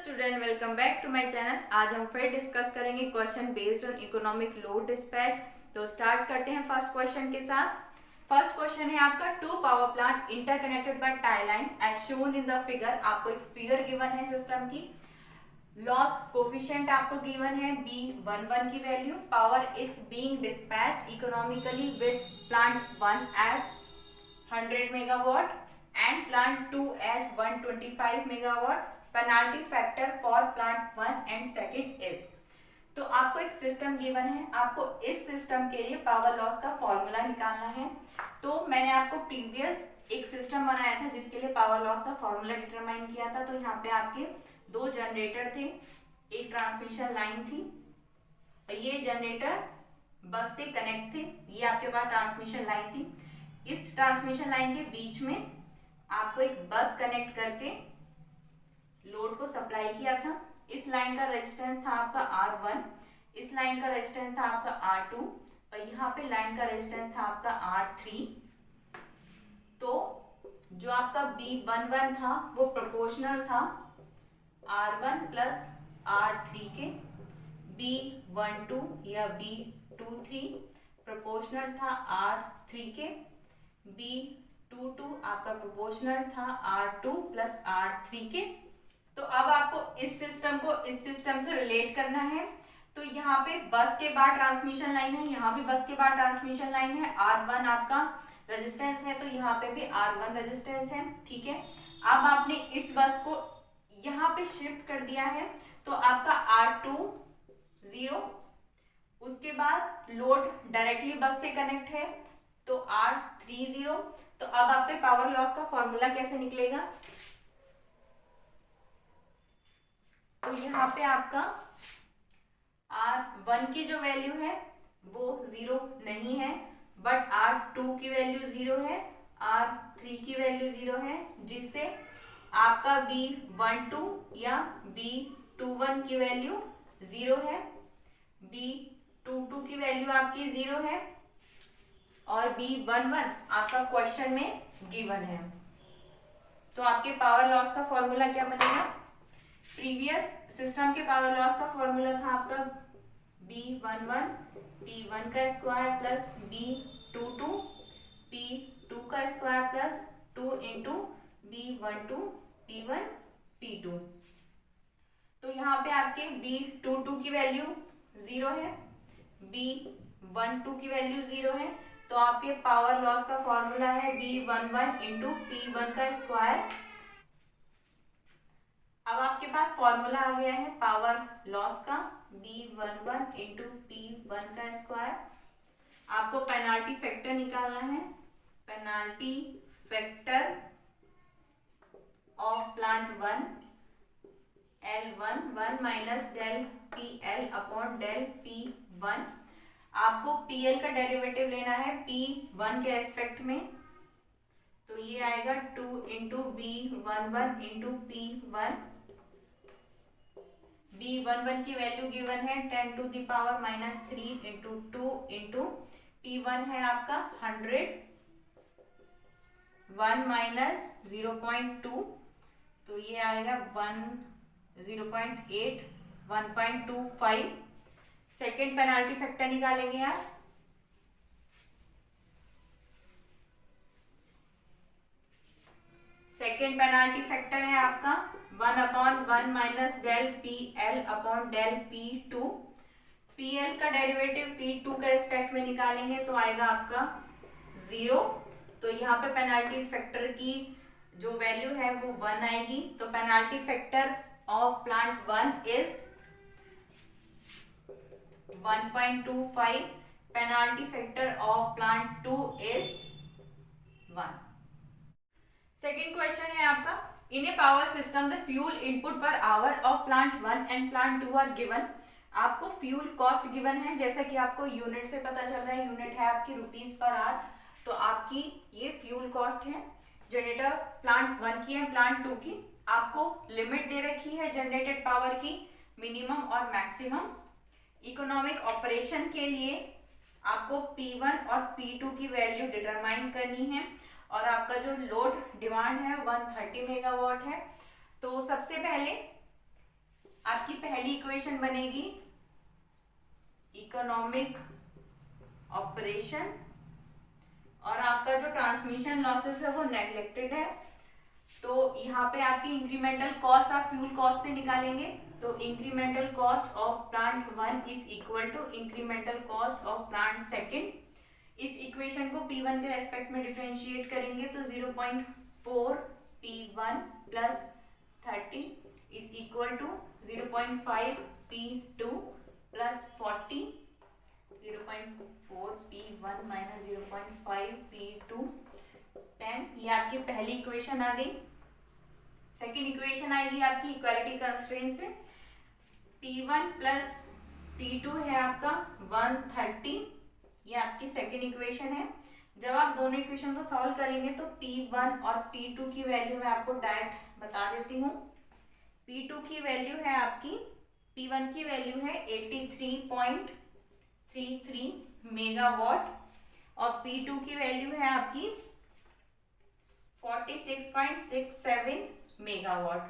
Student, welcome back to my channel. आज हम फिर डिस्कस करेंगे question based on economic load dispatch. तो स्टार्ट करते हैं फर्स्ट क्वेश्चन के साथ। फर्स्ट क्वेश्चन है आपका, two power plant interconnected by tie line as shown in the figure. आपको एक फिगर गिवन है सिस्टम की, लॉस कोफिशिएंट आपको गिवन है B11 की value, power is being dispatched economically with plant 1 as 100 megawatt and plant 2 as 125 megawatt. Penalty factor for plant 1 and second is। तो आपको एक सिस्टम गिवन है, आपको इस सिस्टम के लिए पावर लॉस का फॉर्मूला निकालना है। तो मैंने आपको प्रीवियस एक सिस्टम बनाया था जिसके लिए पावर लॉस का फॉर्मूला डिटरमाइन किया था। तो यहाँ पे आपके दो जनरेटर थे, एक ट्रांसमिशन लाइन थी, ये जनरेटर बस से कनेक्ट थे, ये आपके पास ट्रांसमिशन लाइन थी। इस ट्रांसमिशन लाइन के बीच में आपको एक बस कनेक्ट करके लोड को सप्लाई किया था। इस लाइन का रेजिस्टेंस था आपका R1, इस लाइन का रेजिस्टेंस था आपका R2 और यहाँ पे लाइन का रेजिस्टेंस था आपका R3। तो जो आपका B11 था वो प्रोपोर्शनल था R1 प्लस R3 के, B12 या B23 प्रोपोर्शनल था R3 के, B22 आपका प्रोपोर्शनल था R2 प्लस R3 के। तो अब आपको इस सिस्टम को इस सिस्टम से रिलेट करना है। तो यहाँ पे बस के बाद ट्रांसमिशन लाइन है, यहाँ भी बस के बाद ट्रांसमिशन लाइन है, R1 आपका रेजिस्टेंस है, तो यहाँ पे भी R1 रेजिस्टेंस है, ठीक है। अब आपने इस बस को यहाँ पे शिफ्ट कर दिया है, तो आपका R2 0, उसके बाद लोड डायरेक्टली बस से कनेक्ट है तो R3 0। तो अब आपके पावर लॉस का फॉर्मूला कैसे निकलेगा? तो यहाँ पे आपका R1 की जो वैल्यू है वो 0 नहीं है, बट R2 की वैल्यू 0 है, R3 की वैल्यू 0 है, जिससे आपका B12 या B21 की वैल्यू 0 है, B22 की वैल्यू आपकी 0 है और B11 आपका क्वेश्चन में गिवन है। तो आपके पावर लॉस का फॉर्मूला क्या बनेगा? प्रीवियस सिस्टम के पावर लॉस का फॉर्मूला था आपका B11 P1 का स्क्वायर प्लस B22 P2 का square plus 2 into B12 P1 P2। तो यहाँ पे आपके B22 की वैल्यू 0 है, B12 की वैल्यू 0 है, तो आपके पावर लॉस का फॉर्मूला है B11 इंटू P1 का स्क्वायर। अब आपके पास फॉर्मूला आ गया है पावर लॉस का B11 इंटू P1 का स्क्वायर। आपको पेनाल्टी फैक्टर निकालना है, penalty factor of plant 1 L1 1 minus del PL upon del P1। आपको PL का डेरिवेटिव लेना है P1 के रेस्पेक्ट में, तो ये आएगा 2 into B11 into P1। B11 की वैल्यू गिवन है 10 to the power minus 3 into 2 into P1 है आपका 100, 1 माइनस 0.2, तो ये आएगा 0.8 1.25। सेकेंड पेनाल्टी फैक्टर निकालेंगे आप। सेकेंड पेनाल्टी फैक्टर है आपका 1 upon 1 minus del PL upon del P2। PL का डेरिवेटिव P2 के रेस्पेक्ट में निकालेंगे तो आएगा आपका 0। तो यहाँ पे पेनाल्टी फैक्टर की जो वैल्यू है वो 1 आएगी। तो penalty factor of plant 1 is 1.25, penalty factor of plant 2 is 1। Second question है आपका, in a power system the fuel input per hour of plant 1 and plant 2 are given. आपको फ्यूल कॉस्ट गिवन है, जैसा कि आपको यूनिट से पता चल रहा है, यूनिट है आपकी रुपीस पर आवर, तो आपकी ये फ्यूल कॉस्ट है। जनरेटर प्लांट 1 की है, प्लांट 2 की। आपको लिमिट दे रखी है जनरेटेड पावर की, मिनिमम और मैक्सिमम। इकोनॉमिक ऑपरेशन के लिए आपको P1 और P2 की वैल्यू डिटरमाइन करनी है और आपका जो लोड डिमांड है 130 मेगावाट है। तो सबसे पहले आपकी पहली इक्वेशन बनेगी इकोनॉमिक ऑपरेशन, और आपका जो ट्रांसमिशन लॉसेस है वो नेग्लेक्टेड है। तो यहाँ पे आपकी इंक्रीमेंटल कॉस्ट आप फ्यूल कॉस्ट से निकालेंगे। तो incremental cost of plant 1 is equal to incremental cost of plant second. इस इक्वेशन को P1 के रेस्पेक्ट में डिफरेंशिएट करेंगे तो 0.4 P1 plus 30 is equal to 0.5 P2 plus 40, 0.4 P1 minus 0.5 P2 10। ये आपकी पहली इक्वेशन आ गई। सेकेंड इक्वेशन आएगी आपकी इक्वालिटी कंस्ट्रेंट से। P1 प्लस P2 है आपका 130, ये आपकी सेकेंड इक्वेशन है। जब आप दोनों इक्वेशन को सॉल्व करेंगे तो P1 और P2 की वैल्यू मैं आपको डायरेक्ट बता देती हूँ। P2 की वैल्यू है आपकी, P1 की वैल्यू है 83.33 मेगावाट और P2 की वैल्यू है आपकी 46.67 मेगावाट।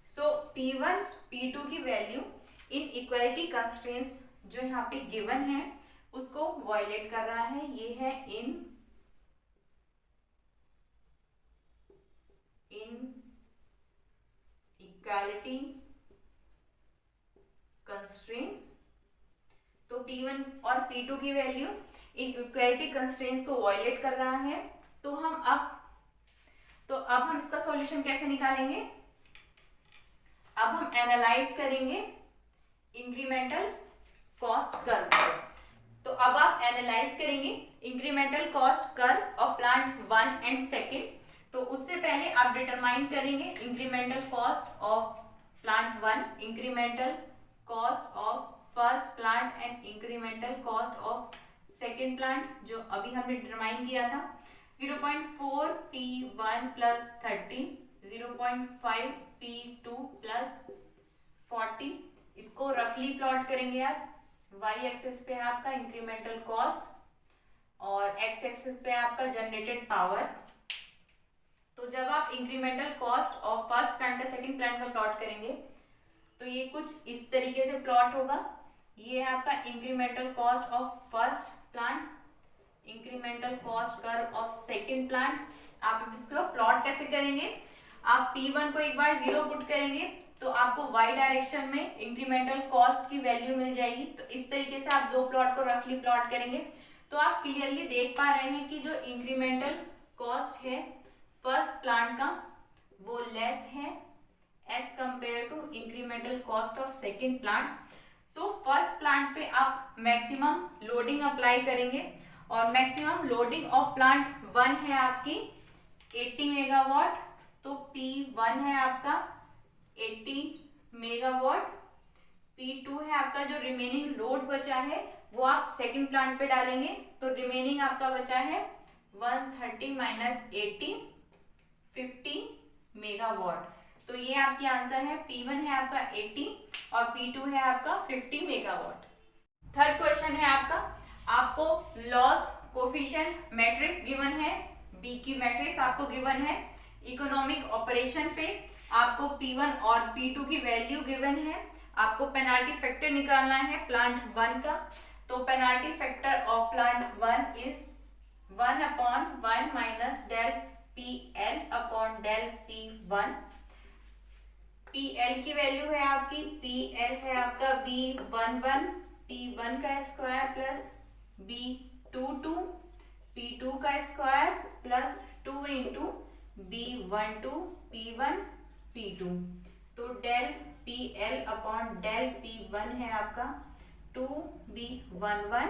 सो P1 P2 की वैल्यू इन इक्वालिटी कंस्ट्रेंट्स जो यहाँ पे गिवन है उसको वायलेट कर रहा है। ये है इन इक्वालिटी कंस्ट्रेंट्स। तो P1 और P2 की वैल्यू इन इक्वालिटी कंस्ट्रेंट्स को वायलेट कर रहा है। तो अब हम इसका सॉल्यूशन कैसे निकालेंगे? अब हम एनालाइज करेंगे इंक्रीमेंटल कॉस्ट कर्व। तो अब आप एनालाइज करेंगे incremental cost curve of plant 1 and second. तो उससे पहले आप डिटरमाइन करेंगे incremental cost of plant 1, incremental cost of first plant and incremental cost of second plant, जो अभी हमने डिटरमाइन किया था। 0.4 P1 प्लस 30, 0.5 P2 प्लस 40। इसको रफली प्लॉट करेंगे आप। y एक्सिस पे है आपका इंक्रीमेंटल कॉस्ट और x एक्सिस पे आपका जनरेटेड पावर। तो जब आप incremental cost of first plant का सेकंड प्लांट का प्लॉट करेंगे तो ये कुछ इस तरीके से प्लॉट होगा। ये है आपका incremental cost of first plant, incremental cost curve of second plant. आप इसको प्लॉट कैसे करेंगे? आप P1 को एक बार 0 पुट करेंगे तो आपको y डायरेक्शन में इंक्रीमेंटल कॉस्ट की वैल्यू मिल जाएगी। तो इस तरीके से आप दो प्लॉट को रफली प्लॉट करेंगे तो आप क्लियरली देख पा रहे हैं कि जो इंक्रीमेंटल कॉस्ट है फर्स्ट प्लांट का वो लेस है as compare to incremental cost of second plant. So first plant पे आप मैक्सिमम लोडिंग अप्लाई करेंगे और मैक्सिमम लोडिंग ऑफ प्लांट 1 है आपकी 80 मेगावाट। तो P1 है आपका 80 मेगावाट। P2 है आपका जो रिमेनिंग लोड बचा है वो आप सेकंड प्लांट पे डालेंगे तो रिमेनिंग आपका बचा है 130 माइनस 80 50 मेगावाट। तो ये आपकी आंसर है। P1 है आपका 80 और P2 है आपका 50 मेगावाट। थर्ड क्वेश्चन है आपका, आपको लॉस कोफिशिएंट मैट्रिक्स गिवन है, B की मैट्रिक्स आपको गिवन है। इकोनॉमिक ऑपरेशन पे आपको P1 और P2 की वैल्यू गिवन है। आपको पेनाल्टी फैक्टर निकालना है प्लांट 1 का। तो penalty factor of plant 1 is 1/1 minus del PL upon del P1। PL की वैल्यू है आपकी, PL है आपका B11 P1 का स्क्वायर प्लस B22 P2 का square plus 2 into B12 P1 P2। तो del PL upon del P1 है आपका 2B11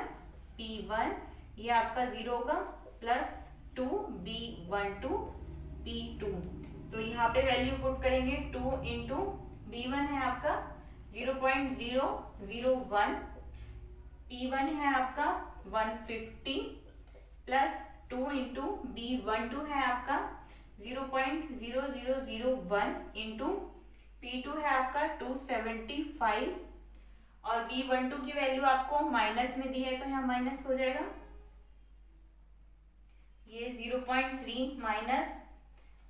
P1, ये आपका 0 होगा, प्लस 2B12 P2। तो यहाँ पे वैल्यू पुट करेंगे 2 इंटू B1 है आपका 0.001, P1 है आपका 150 प्लस 2 इंटू B12 है आपका 0.0001 इंटू P2 है आपका 275 और B12 की वैल्यू आपको माइनस में दी है तो यहाँ माइनस हो जाएगा। ये 0.3 माइनस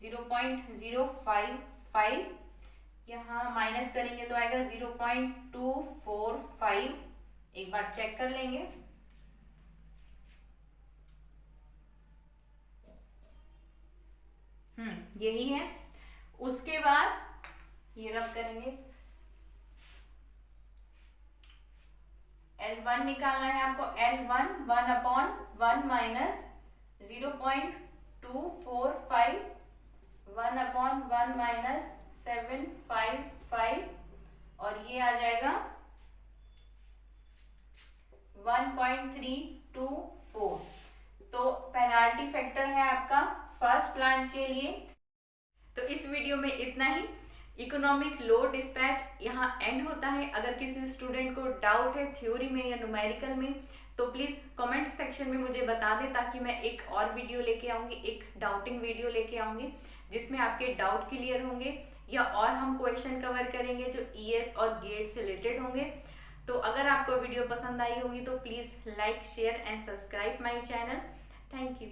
0.055 यहाँ माइनस करेंगे तो आएगा 0.245। एक बार चेक कर लेंगे। यही है। उसके बाद ये रब करेंगे, L1 निकालना है आपको। L1 1/1 माइनस 0.245, 1/1 माइनस 755, और ये आ जाएगा 1.324। तो पेनाल्टी फैक्टर है आपका फर्स्ट प्लांट के लिए। तो इस वीडियो में इतना ही। इकोनॉमिक लोड डिस्पैच यहाँ एंड होता है। अगर किसी स्टूडेंट को डाउट है थ्योरी में या न्यूमेरिकल में तो प्लीज़ कमेंट सेक्शन में मुझे बता दें, ताकि मैं एक और वीडियो लेके आऊँगी, एक डाउटिंग वीडियो लेके आऊँगी जिसमें आपके डाउट क्लियर होंगे, या और हम क्वेश्चन कवर करेंगे जो ईएस और गेट से रिलेटेड होंगे। तो अगर आपको वीडियो पसंद आई होगी तो please like, share and subscribe my channel. Thank you.